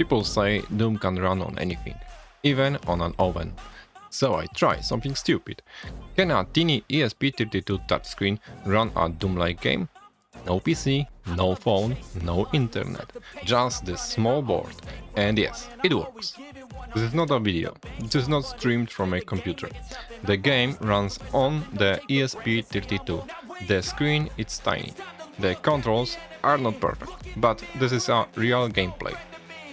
People say Doom can run on anything, even on an oven. So I try something stupid. Can a teeny ESP32 touchscreen run a Doom-like game? No PC, no phone, no internet, just this small board. And yes, it works. This is not a video, this is not streamed from a computer. The game runs on the ESP32. The screen is tiny. The controls are not perfect, but this is a real gameplay.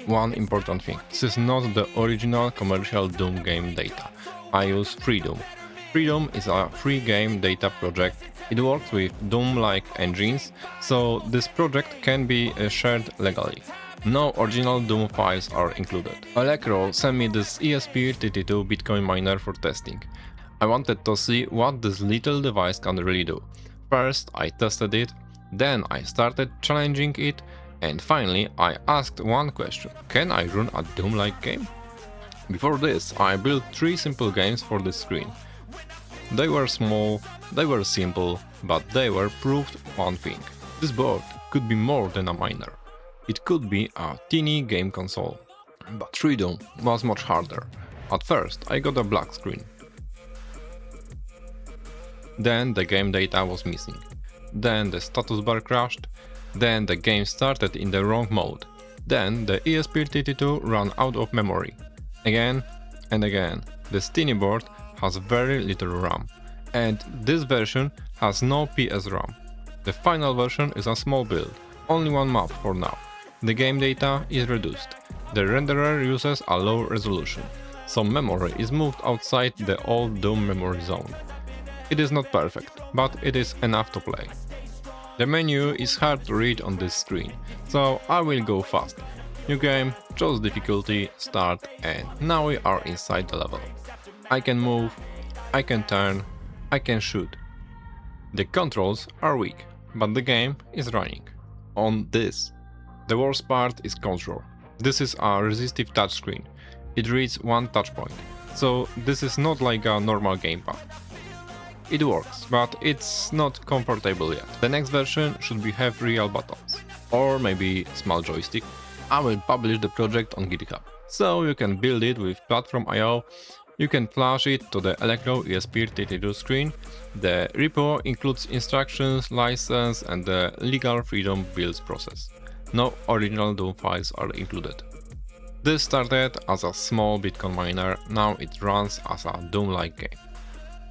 One important thing, this is not the original commercial Doom game data. I use freeDOOM. freeDOOM is a free game data project. It works with Doom-like engines, so this project can be shared legally. No original Doom files are included. Elecrow sent me this ESP32 Bitcoin miner for testing. I wanted to see what this little device can really do. First I tested it, then I started challenging it, and finally I asked one question: can I run a Doom-like game? Before this I built 3 simple games for this screen. They were small, they were simple, but they were proved one thing. This board could be more than a miner. It could be a teeny game console. But freeDOOM was much harder. At first I got a black screen. Then the game data was missing. Then the status bar crashed. Then the game started in the wrong mode. Then the ESP32 ran out of memory. Again and again. This teeny board has very little RAM. And this version has no PS RAM. The final version is a small build. Only one map for now. The game data is reduced. The renderer uses a low resolution. Some memory is moved outside the old Doom memory zone. It is not perfect, but it is enough to play. The menu is hard to read on this screen, so I will go fast. New game, choose difficulty, start, and now we are inside the level. I can move, I can turn, I can shoot. The controls are weak, but the game is running. On this. The worst part is control. This is a resistive touchscreen. It reads one touch point, so this is not like a normal gamepad. It works, but it's not comfortable yet. The next version should have real buttons, or maybe small joystick. I will publish the project on GitHub, so you can build it with PlatformIO. You can flash it to the Elecrow ESP32 screen. The repo includes instructions, license, and the legal freeDOOM builds process. No original Doom files are included. This started as a small Bitcoin miner, now it runs as a Doom-like game.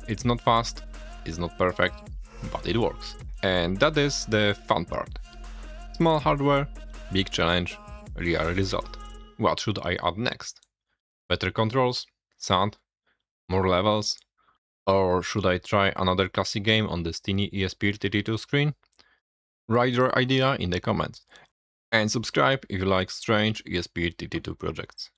It's not fast, it's not perfect, but it works. And that is the fun part. Small hardware, big challenge, real result. What should I add next? Better controls? Sound? More levels? Or should I try another classic game on this teeny ESP32 screen? Write your idea in the comments. And subscribe if you like strange ESP32 projects.